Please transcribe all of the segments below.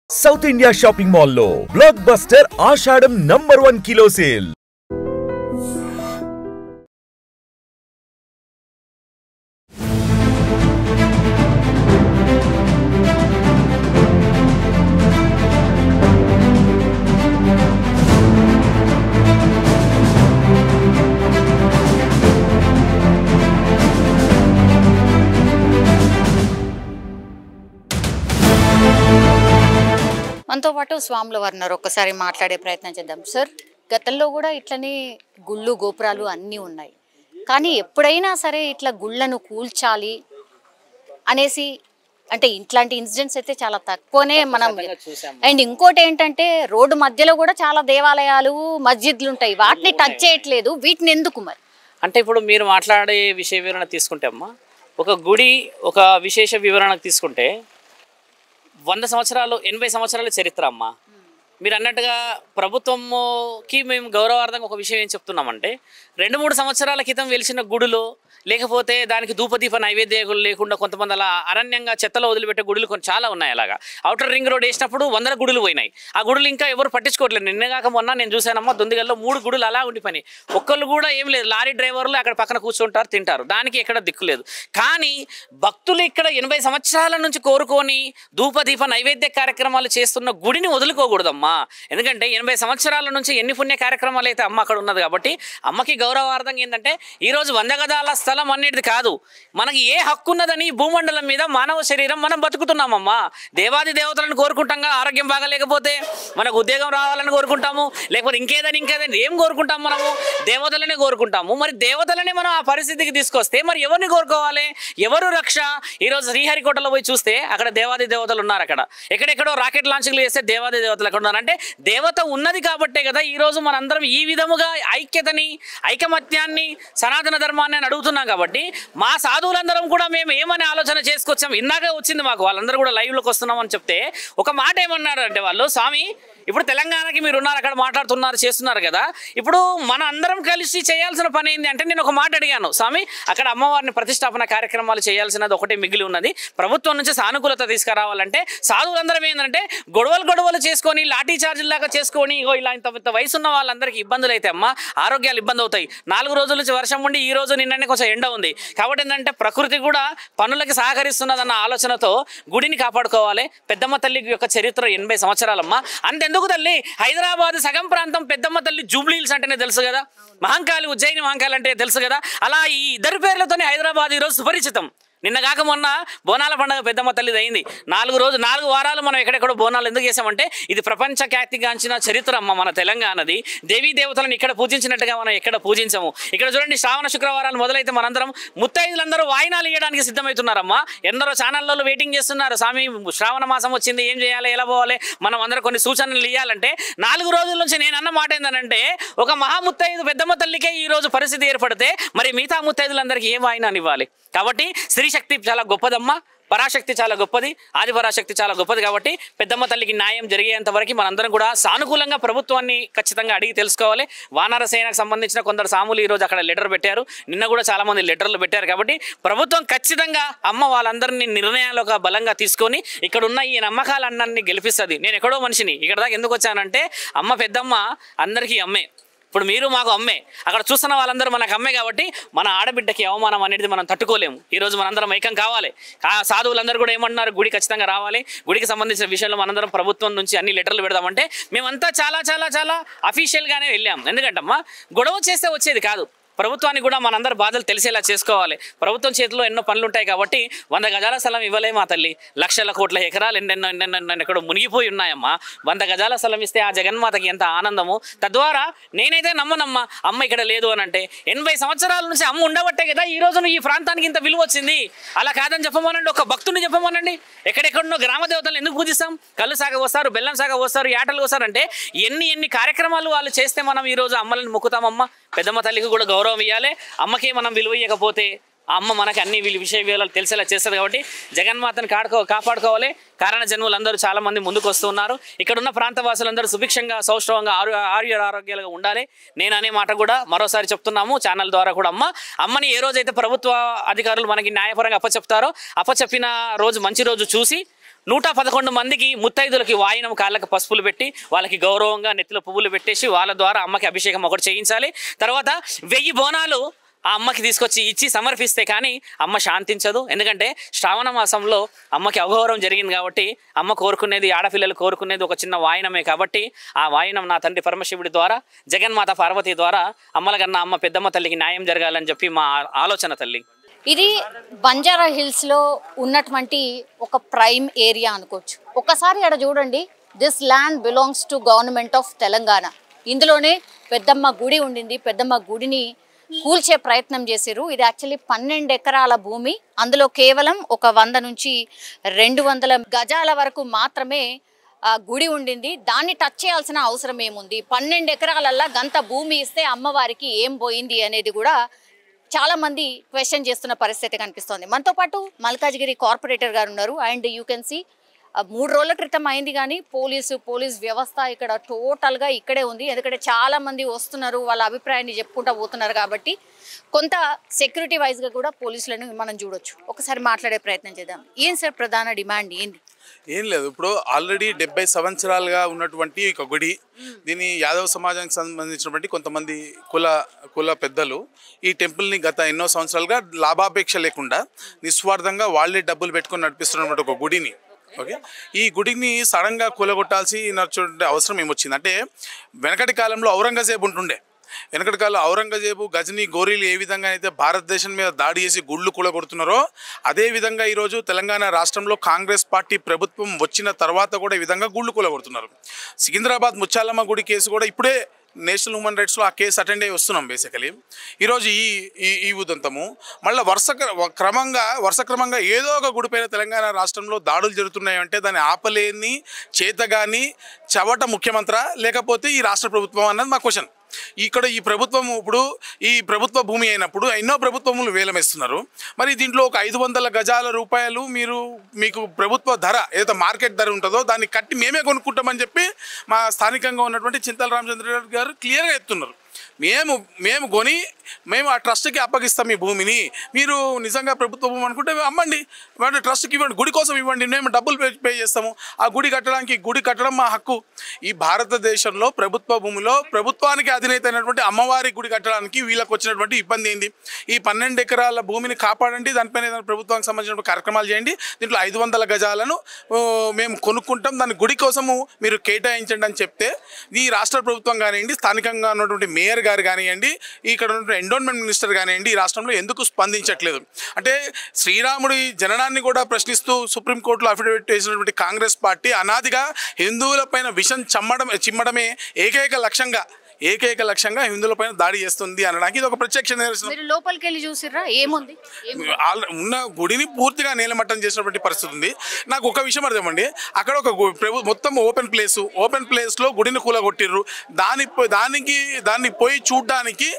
South India shopping mall లో block buster ఆషాఢం #1 kilo sale. మనతో పాటు స్వాముల వారు ఉన్నారు. ఒక్కసారి మాట్లాడే ప్రయత్నం చేద్దాం. సార్, గతంలో కూడా ఇట్లనే గుళ్ళు గోపురాలు అన్నీ ఉన్నాయి, కానీ ఎప్పుడైనా సరే ఇట్లా గుళ్ళను కూల్చాలి అనేసి అంటే ఇట్లాంటి ఇన్సిడెంట్స్ అయితే చాలా తక్కువనే మనం. అండ్ ఇంకోటి ఏంటంటే రోడ్డు మధ్యలో కూడా చాలా దేవాలయాలు మస్జిద్లు ఉంటాయి, వాటిని టచ్ చేయట్లేదు. వీటిని ఎందుకు మరి అంటే ఇప్పుడు మీరు మాట్లాడే విషయ వివరణ తీసుకుంటే అమ్మా, ఒక గుడి ఒక విశేష వివరణ తీసుకుంటే 100 సంవత్సరాలు 80 సంవత్సరాల చరిత్ర అమ్మ. మీరు అన్నట్టుగా ప్రభుత్వంకి మేము గౌరవార్థంగా ఒక విషయం ఏం చెప్తున్నామంటే, 2-3 సంవత్సరాల క్రితం వెలిసిన గుడులు లేకపోతే దానికి ధూపదీప నైవేద్యాలు లేకుండా కొంతమంది అలా అరణ్యంగా చెత్తలో వదిలిపెట్టే గుడులు కొన్ని చాలా ఉన్నాయి. అలాగా అవుటర్ రింగ్ రోడ్ వేసినప్పుడు 100 గుడులు పోయినాయి. ఆ గుడులు ఇంకా ఎవరు పట్టించుకోవట్లేదు. నిన్నగాక మొన్న నేను చూశానమ్మా, దొందిగల్లో 3 గుడులు అలా ఉండిపోయినాయి. ఒక్కళ్ళు కూడా ఏం లేదు, లారీ డ్రైవర్లు అక్కడ పక్కన కూర్చుంటారు, తింటారు, దానికి ఎక్కడ దిక్కు లేదు. కానీ భక్తులు ఇక్కడ 80 సంవత్సరాల నుంచి కోరుకొని ధూపదీప నైవేద్య కార్యక్రమాలు చేస్తున్న గుడిని వదులుకోకూడదమ్మా. ఎందుకంటే 80 సంవత్సరాల నుంచి ఎన్ని పుణ్య కార్యక్రమాలు అయితే అమ్మ అక్కడ ఉన్నది కాబట్టి అమ్మకి గౌరవార్థంగా ఏంటంటే ఈరోజు 100 గజాల స్థలం అనేది కాదు, మనకి ఏ హక్కు ఉన్నదని భూమండలం మీద మానవ శరీరం మనం బతుకుతున్నామమ్మా. దేవాది దేవతలను కోరుకుంటాంగా, ఆరోగ్యం బాగాలేకపోతే మనకు ఉద్యోగం రావాలని కోరుకుంటాము, లేకపోతే ఇంకేదని ఏం కోరుకుంటాము? మనము దేవతలనే కోరుకుంటాము. మరి దేవతలని మనం ఆ పరిస్థితికి తీసుకొస్తే మరి ఎవరిని కోరుకోవాలి? ఎవరు రక్ష? ఈరోజు శ్రీహరికోటలో పోయి చూస్తే అక్కడ దేవాది దేవతలు ఉన్నారు. అక్కడ ఎక్కడెక్కడో రాకెట్ లాంచింగ్లు చేస్తే దేవాది దేవతలు అక్కడ ఉన్నారంటే దేవత ఉన్నది కాబట్టే కదా ఈరోజు మనందరం ఈ విధముగా ఐక్యతని, ఐకమత్యాన్ని, సనాతన ధర్మాన్ని అని అడుగుతున్నాం. కాబట్టి మా సాధువులందరం కూడా మేము ఏమని ఆలోచన చేసుకొచ్చాం. ఇందాకే వచ్చింది మాకు, వాళ్ళందరూ కూడా లైవ్లోకి వస్తున్నాం అని చెప్తే ఒక మాట ఏమన్నారు అంటే వాళ్ళు, స్వామి ఇప్పుడు తెలంగాణకి మీరు ఉన్నారు, అక్కడ మాట్లాడుతున్నారు, చేస్తున్నారు కదా, ఇప్పుడు మన అందరం కలిసి చేయాల్సిన పని ఏంటి అంటే నేను ఒక మాట అడిగాను, స్వామి అక్కడ అమ్మవారిని ప్రతిష్టాపన కార్యక్రమాలు చేయాల్సినది ఒకటే మిగిలి ఉన్నది, ప్రభుత్వం నుంచి సానుకూలత తీసుకురావాలంటే సాధువులందరం ఏంటంటే గొడవలు చేసుకొని లాఠీ చార్జీలాగా చేసుకొని ఇలా ఇంత వయసు ఉన్న వాళ్ళందరికీ ఇబ్బందులు అయితే అమ్మ, ఆరోగ్యాలు ఇబ్బంది అవుతాయి. 4 రోజుల నుంచి వర్షం ఉండి ఈ రోజు నిన్ననే కొంచెం ఎండ ఉంది కాబట్టి ఏంటంటే ప్రకృతి కూడా పనులకి సహకరిస్తున్నదన్న ఆలోచనతో గుడిని కాపాడుకోవాలి. పెద్దమ్మ తల్లి యొక్క చరిత్ర 80 సంవత్సరాలమ్మ. అంతెందుకు తల్లి, హైదరాబాద్ సగం ప్రాంతం పెద్దమ్మ తల్లి జూబ్లీహిల్స్ అంటేనే తెలుసు కదా, మహంకాళి ఉజ్జయిని మహంకాళి అంటే తెలుసు కదా. అలా ఈ ఇద్దరి పేర్లతోనే హైదరాబాద్ ఈరోజు సుపరిచితం. నిన్నగాక మొన్న బోనాల పండుగ పెద్దమ్మ తల్లిది అయింది. 4 వారాలు మనం ఎక్కడెక్కడో బోనాలు ఎందుకు చేసామంటే ఇది ప్రపంచ ఖ్యాతిగాంచిన చరిత్ర అమ్మ మన తెలంగాణది. దేవీ దేవతలను ఇక్కడ పూజించినట్టుగా మనం ఎక్కడ పూజించము. ఇక్కడ చూడండి, శ్రావణ శుక్రవారాలు మొదలైతే మనందరం ముత్తైదులందరూ వాయినాలు ఇవ్వడానికి సిద్ధమవుతున్నారమ్మా. ఎందరో ఛానళ్ళలో వెయిటింగ్ చేస్తున్నారు, స్వామి శ్రావణ మాసం వచ్చింది, ఏం చేయాలి, ఎలా పోవాలి, మనం అందరూ కొన్ని సూచనలు ఇవ్వాలంటే 4 రోజుల నుంచి నేను అన్న మాట ఏంటంటే, ఒక మహాముత్తైదు పెద్దమ్మ తల్లికే ఈ రోజు పరిస్థితి ఏర్పడితే మరి మిగతా ముత్తైదులందరికీ ఏం వాయినాన్ని ఇవ్వాలి? కాబట్టి స్త్రీశక్తి చాలా గొప్పదమ్మా, పరాశక్తి చాలా గొప్పది, ఆది పరాశక్తి చాలా గొప్పది. కాబట్టి పెద్దమ్మ తల్లికి న్యాయం జరిగేంత వరకు మనందరం కూడా సానుకూలంగా ప్రభుత్వాన్ని ఖచ్చితంగా అడిగి తెలుసుకోవాలి. వానర సేనకు సంబంధించిన కొందరు సాములు ఈరోజు అక్కడ లెటర్ పెట్టారు, నిన్న కూడా చాలామంది లెటర్లు పెట్టారు. కాబట్టి ప్రభుత్వం ఖచ్చితంగా అమ్మ వాళ్ళందరినీ నిర్ణయాలుగా బలంగా తీసుకొని ఇక్కడ ఉన్న ఈ నమ్మకాలన్నీ గెలిపిస్తుంది. నేను ఎక్కడో మనిషిని ఇక్కడ దాకా ఎందుకు వచ్చానంటే, అమ్మ పెద్దమ్మ అందరికీ అమ్మే. ఇప్పుడు మీరు మాకు అమ్మే, అక్కడ చూస్తున్న వాళ్ళందరూ మనకు అమ్మే. కాబట్టి మన ఆడబిడ్డకి అవమానం అనేది మనం తట్టుకోలేము. ఈరోజు మనందరం ఐక్యం కావాలి. సాధువులందరూ కూడా ఏమన్నారు, గుడి ఖచ్చితంగా రావాలి, గుడికి సంబంధించిన విషయంలో మనందరం ప్రభుత్వం నుంచి అన్ని లెటర్లు పెడదామంటే మేమంతా చాలా అఫీషియల్గానే వెళ్ళాం. ఎందుకంటమ్మా గొడవ చేస్తే వచ్చేది కాదు, ప్రభుత్వానికి కూడా మనందరూ బాధలు తెలిసేలా చేసుకోవాలి. ప్రభుత్వం చేతిలో ఎన్నో పనులు ఉంటాయి కాబట్టి 100 గజాల స్థలం ఇవ్వలే మా తల్లి, లక్షల కోట్ల ఎకరాలు ఎన్నెన్నో ఎక్కడో మునిగిపోయి ఉన్నాయమ్మా. 100 గజాల స్థలం ఇస్తే ఆ జగన్మాతకి ఎంత ఆనందము. తద్వారా నేనైతే నమ్మనమ్మా అమ్మ ఇక్కడ లేదు అని అంటే. 80 సంవత్సరాల నుంచి అమ్మ ఉండబట్టే కదా ఈ రోజున ఈ ప్రాంతానికి ఇంత విలువ వచ్చింది. అలా కాదని చెప్పమనండి, ఒక భక్తుని చెప్పమనండి. ఎక్కడెక్కడో గ్రామ దేవతలు ఎందుకు పూజిస్తాం? కళ్ళు సాగ వస్తారు, బెల్లం సాగ వస్తారు, యాటలు వస్తారంటే ఎన్ని కార్యక్రమాలు వాళ్ళు చేస్తే మనం ఈరోజు అమ్మలను మొక్కుతామమ్మా. పెద్దమ్మ తల్లికి కూడా గౌరవం ఇవ్వాలి. అమ్మకే మనం విలువ ఇవ్వకపోతే ఆ అమ్మ మనకి అన్ని విషయ వివరాలు తెలిసేలా చేస్తుంది. కాబట్టి జగన్మాతను కాపాడుకోవాలి. కారణ జన్ములందరూ చాలా మంది ముందుకు వస్తున్నారు. ఇక్కడ ఉన్న ప్రాంతవాసులందరూ సుభిక్షంగా, సౌష్ఠవంగా, ఆరోగ్యాలుగా ఉండాలి. నేను అనే మాట కూడా మరోసారి చెప్తున్నాము ఛానల్ ద్వారా కూడా. అమ్మని ఏ రోజైతే ప్రభుత్వ అధికారులు మనకి న్యాయపరంగా అప్పచెప్తారో, అప్పచెప్పిన రోజు మంచి రోజు చూసి 111 మందికి ముత్తైదులకి వాయినం కాళ్ళకి పసుపులు పెట్టి వాళ్ళకి గౌరవంగా నెత్తిలో పువ్వులు పెట్టేసి వాళ్ళ ద్వారా అమ్మకి అభిషేకం ఒకటి చేయించాలి. తర్వాత 1000 బోనాలు ఆ అమ్మకి తీసుకొచ్చి ఇచ్చి సమర్పిస్తే కానీ అమ్మ శాంతించదు. ఎందుకంటే శ్రావణ మాసంలో అమ్మకి అగౌరవం జరిగింది కాబట్టి అమ్మ కోరుకునేది, ఆడపిల్లలు కోరుకునేది ఒక చిన్న వాయినమే. కాబట్టి ఆ వాయినం నా తండ్రి పరమశివుడి ద్వారా, జగన్మాత పార్వతి ద్వారా అమ్మల కన్నా అమ్మ పెద్దమ్మ తల్లికి న్యాయం జరగాలని చెప్పి మా ఆలోచన తల్లి. ఇది బంజారా హిల్స్లో ఉన్నటువంటి ఒక ప్రైమ్ ఏరియా అనుకోవచ్చు. ఒక్కసారి అక్కడ చూడండి, this land belongs to government of Telangana. ఇందులోనే పెద్దమ్మ గుడి ఉండింది. పెద్దమ్మ గుడిని కూల్చే ప్రయత్నం చేశారు. ఇది యాక్చువల్లీ 12 ఎకరాల భూమి. అందులో కేవలం ఒక 100 నుంచి 200 గజాల వరకు మాత్రమే గుడి ఉండింది. దాన్ని టచ్ చేయాల్సిన అవసరం ఏముంది? 12 ఎకరాలల్లా గంత భూమి ఇస్తే అమ్మవారికి ఏం పోయింది అనేది కూడా చాలా మంది క్వశ్చన్ చేస్తున్న పరిస్థితి కనిపిస్తోంది. మనతో పాటు మల్కాజ్గిరి కార్పొరేటర్ గారు ఉన్నారు. అండ్ యూ కెన్ సీ 3 రోజుల క్రితం అయింది కానీ పోలీస్ వ్యవస్థ ఇక్కడ టోటల్గా ఇక్కడే ఉంది. ఎందుకంటే చాలా మంది వస్తున్నారు, వాళ్ళ అభిప్రాయాన్ని చెప్పుకుంటూ పోతున్నారు కాబట్టి కొంత సెక్యూరిటీ వైజ్గా కూడా పోలీసులను మనం చూడొచ్చు. ఒకసారి మాట్లాడే ప్రయత్నం చేద్దాం. ఏం సార్ ప్రధాన డిమాండ్ ఏంది? ఏం లేదు, ఇప్పుడు ఆల్రెడీ 70 సంవత్సరాలుగా ఉన్నటువంటి ఒక గుడి, దీని యాదవ సమాజానికి సంబంధించినటువంటి కొంతమంది కుల పెద్దలు ఈ టెంపుల్ని గత ఎన్నో సంవత్సరాలుగా లాభాపేక్ష లేకుండా నిస్వార్థంగా వాళ్ళే డబ్బులు పెట్టుకొని నడిపిస్తున్నటువంటి ఒక గుడిని, ఓకే, ఈ గుడిని సడన్గా కూలగొట్టాల్సిన అవసరం ఏమొచ్చింది అంటే, వెనకటి కాలంలో ఔరంగజేబు ఉంటుండే. వెనకటి కాలంలో ఔరంగజేబు, గజనీ, గోరీలు ఏ విధంగా అయితే భారతదేశం మీద దాడి చేసి గుళ్ళు కూలగొడుతున్నారో, అదేవిధంగా ఈరోజు తెలంగాణ రాష్ట్రంలో కాంగ్రెస్ పార్టీ ప్రభుత్వం వచ్చిన తర్వాత కూడా ఈ విధంగా గుళ్ళు కూలగొడుతున్నారు. సికింద్రాబాద్ ముచ్చాలమ్మ గుడి కేసు కూడా ఇప్పుడే నేషనల్ హ్యూమన్ రైట్స్లో ఆ కేసు అటెండ్ అయ్యి వస్తున్నాం. బేసికలీ ఈరోజు ఈ ఉదంతము మళ్ళీ వరుస క్రమంగా ఏదో ఒక గుడిపైన తెలంగాణ రాష్ట్రంలో దాడులు జరుగుతున్నాయి అంటే దాన్ని ఆపలేని చేతగాని చవట ముఖ్యమంత్రి లేకపోతే ఈ రాష్ట్ర ప్రభుత్వం అన్నది మా క్వశ్చన్. ఇక్కడ ఈ ప్రభుత్వం ఇప్పుడు ఈ ప్రభుత్వ భూమి అయినప్పుడు ఎన్నో ప్రభుత్వములు వేలమేస్తున్నారు. మరి దీంట్లో ఒక 500 గజాల రూపాయలు మీకు ప్రభుత్వ ధర ఏదైతే మార్కెట్ ధర ఉంటుందో దాన్ని కట్టి మేమే కొనుక్కుంటామని చెప్పి మా స్థానికంగా ఉన్నటువంటి చింతల రామచంద్రరెడ్డి గారు క్లియర్గా చెప్తున్నారు. మేము కొని మేము ఆ ట్రస్ట్కి అప్పగిస్తాం ఈ భూమిని, మీరు నిజంగా ప్రభుత్వ భూమి అనుకుంటే అమ్మండి, వాటి ట్రస్ట్కి ఇవ్వండి, గుడి కోసం ఇవ్వండి, మేము డబ్బులు పే చేస్తాము. ఆ గుడి కట్టడం మా హక్కు. ఈ భారతదేశంలో ప్రభుత్వ భూమిలో ప్రభుత్వానికి అధినేత అయినటువంటి అమ్మవారి గుడి కట్టడానికి వీళ్ళకి వచ్చినటువంటి ఇబ్బంది ఏంటి? ఈ 12 ఎకరాల భూమిని కాపాడండి, దానిపైన ఏదైనా ప్రభుత్వానికి సంబంధించిన కార్యక్రమాలు చేయండి, దీంట్లో 500 గజాలను మేము కొనుక్కుంటాం, దాని గుడి కోసము మీరు కేటాయించండి అని చెప్తే ఈ రాష్ట్ర ప్రభుత్వం కానివ్వండి, స్థానికంగా ఉన్నటువంటి మేయర్ గారు కానివ్వండి, ఇక్కడ ఉన్నటువంటి ఎండోన్మెంట్ మినిస్టర్ కానివ్వండి, ఈ రాష్ట్రంలో ఎందుకు స్పందించట్లేదు? అంటే శ్రీరాముడి జననాన్ని కూడా ప్రశ్నిస్తూ సుప్రీంకోర్టులో అఫిడవిట్ వేసినటువంటి కాంగ్రెస్ పార్టీ అనాదిగా హిందువులపైన విషం చిమ్మడమే ఏకైక లక్ష్యంగా హిందువులపైన దాడి చేస్తుంది అనడానికి ఇది ఒక ప్రత్యక్ష నిదర్శనం. మీరు లోపలికి వెళ్ళి చూసిర్రా? ఏముంది? ఉన్న గుడిని పూర్తిగా నేలమట్టం చేసినటువంటి పరిస్థితి ఉంది. నాకు ఒక విషయం అర్థమండి, అక్కడ ఒక మొత్తం ఓపెన్ ప్లేస్లో గుడిని కూలగొట్టిర్రు. దాన్ని పోయి చూడడానికి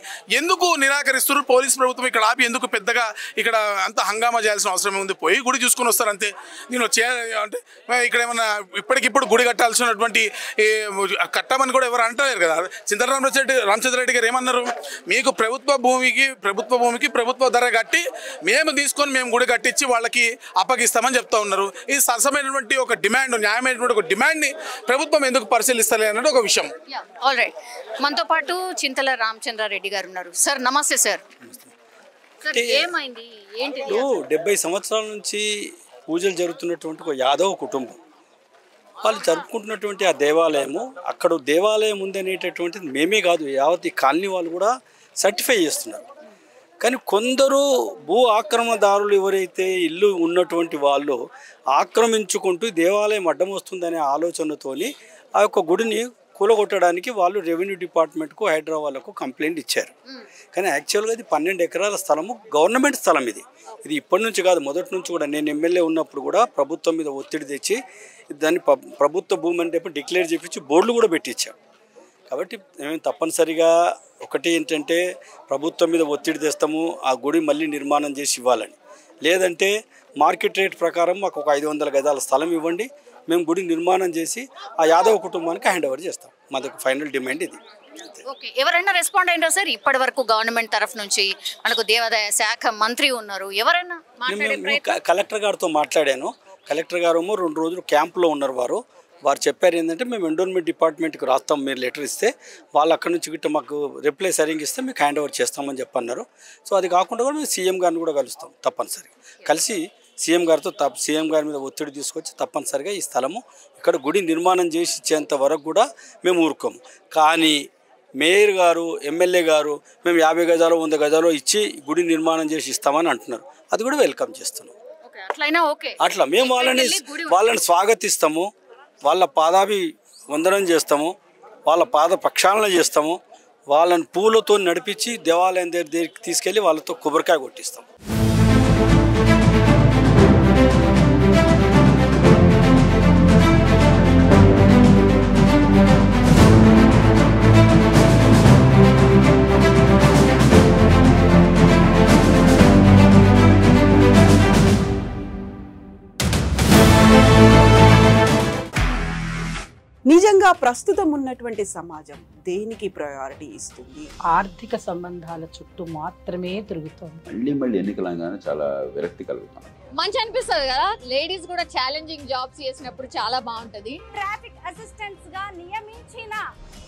ఎందుకు నిరాకరిస్తున్నారు? పోలీస్ ప్రభుత్వం ఇక్కడ ఆపి ఎందుకు పెద్దగా ఇక్కడ అంత హంగామా చేయాల్సిన అవసరం ఉంది? పోయి గుడి చూసుకొని వస్తారు అంతే. నేను అంటే ఇక్కడ ఏమన్నా ఇప్పటికిప్పుడు గుడి కట్టాల్సినటువంటి కట్టమని కూడా ఎవరు అంటలేరు కదా. చింతల రామచంద్రరెడ్డి గారు ఏమన్నారు? మీకు ప్రభుత్వ భూమికి ప్రభుత్వ ధర కట్టి మేము గుడి కట్టించి వాళ్ళకి అప్పగిస్తామని చెప్తా ఉన్నారు. ఇది సరసమైనటువంటి ఒక డిమాండ్, న్యాయమైనటువంటి ఒక డిమాండ్ని ప్రభుత్వం ఎందుకు పరిశీలిస్తలే అన్నది ఒక విషయం. ఆల్రైట్, మనతో పాటు చింతల రామచంద్రారెడ్డి గారు ఉన్నారు. సార్ నమస్తే సార్. ఏమైంది ఏంటి? 70 సంవత్సరాల నుంచి పూజలు జరుగుతున్నటువంటి ఒక యాదవ కుటుంబం వాళ్ళు జరుపుకుంటున్నటువంటి ఆ దేవాలయము, అక్కడ దేవాలయం ఉందనేటటువంటిది మేమే కాదు, యావత్ ఈ కాలనీ వాళ్ళు కూడా సర్టిఫై చేస్తున్నారు. కానీ కొందరు భూ ఆక్రమణదారులు ఎవరైతే ఇల్లు ఉన్నటువంటి వాళ్ళు ఆక్రమించుకుంటూ దేవాలయం అడ్డం వస్తుందనే ఆలోచనతోని ఆ యొక్క గుడిని కూలగొట్టడానికి వాళ్ళు రెవెన్యూ డిపార్ట్మెంట్కు హైదరాబాద్కు కంప్లైంట్ ఇచ్చారు. కానీ యాక్చువల్గా ఇది 12 ఎకరాల స్థలము, గవర్నమెంట్ స్థలం. ఇది ఇప్పటి నుంచి కాదు, మొదటి నుంచి కూడా. నేను ఎమ్మెల్యే ఉన్నప్పుడు కూడా ప్రభుత్వం మీద ఒత్తిడి తెచ్చి దాన్ని ప్రభుత్వ భూమి అని చెప్పి డిక్లేర్ చేయించి బోర్డులు కూడా పెట్టించాం. కాబట్టి మేము తప్పనిసరిగా ఒకటి ఏంటంటే ప్రభుత్వం మీద ఒత్తిడి తెస్తాము, ఆ గుడి మళ్ళీ నిర్మాణం చేసి ఇవ్వాలని. లేదంటే మార్కెట్ రేట్ ప్రకారం మాకు ఒక 500 గజాల స్థలం ఇవ్వండి, మేము గుడి నిర్మాణం చేసి ఆ యాదవ కుటుంబానికి హ్యాండ్ ఓవర్ చేస్తాం. మాకు ఫైనల్ డిమాండ్ ఇది. ఓకే, ఎవరైనా రెస్పాండ్ అయినారా సార్? ఇప్పటి వరకు గవర్నమెంట్ తరఫు నుంచి మనకు దేవాదాయ శాఖ మంత్రి ఉన్నారు, ఎవరైనా కలెక్టర్ గారితో మాట్లాడాను. కలెక్టర్ గారు 2 రోజులు క్యాంప్లో ఉన్నారు. వారు చెప్పారు ఏంటంటే మేము ఎండోన్మెంట్ డిపార్ట్మెంట్కి రాస్తాం, మీరు లెటర్ ఇస్తే వాళ్ళు అక్కడ నుంచి గిట్ట మాకు రిప్లై సరిగ్గా ఇస్తే మీకు హ్యాండ్ ఓవర్ చేస్తామని చెప్పన్నారు. సో అది కాకుండా కూడా మేము సీఎం గారిని కూడా కలుస్తాం తప్పనిసరిగా. కలిసి సీఎం గారితో సీఎం గారి మీద ఒత్తిడి తీసుకొచ్చి తప్పనిసరిగా ఈ స్థలము ఇక్కడ గుడి నిర్మాణం చేసి ఇచ్చేంత వరకు కూడా మేము ఊరుకోము. కానీ మేయర్ గారు, ఎమ్మెల్యే గారు మేము 50 గజాలు 100 గజాలు ఇచ్చి గుడి నిర్మాణం చేసి ఇస్తామని అంటున్నారు. అది కూడా వెల్కమ్ చేస్తున్నాం. అట్లా మేము వాళ్ళని స్వాగతిస్తాము, వాళ్ళ పాదాభి వందనం చేస్తాము, వాళ్ళ పాద ప్రక్షాళన చేస్తాము, వాళ్ళని పూలతో నడిపించి దేవాలయం దగ్గరికి తీసుకెళ్ళి వాళ్ళతో కొబ్బరికాయ కొట్టిస్తాము. నిజంగా ప్రస్తుతం ఉన్నటువంటి సమాజం దేనికి ప్రయారిటీ ఇస్తుంది? ఆర్థిక సంబంధాల చుట్టూ మాత్రమే తిరుగుతుంది. మళ్ళీ ఎన్నికలంగానే చాలా విరక్తి కలుగుతాం. మంచి అనిపిస్తుంది కదా, లేడీస్ కూడా ఛాలెంజింగ్ జాబ్స్ చేసినప్పుడు చాలా బాగుంటది. ట్రాఫిక్ అసిస్టెంట్స్ గా నియమించిన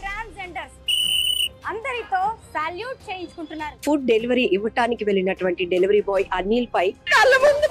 ట్రాన్స్జెండర్స్ అందరితో సాల్యూట్ చేయించుకుంటున్నారు. ఫుడ్ డెలివరీ ఇవ్వటానికి వెళ్ళినటువంటి డెలివరీ బాయ్ అనిల్ పై కళ్ళ ముందు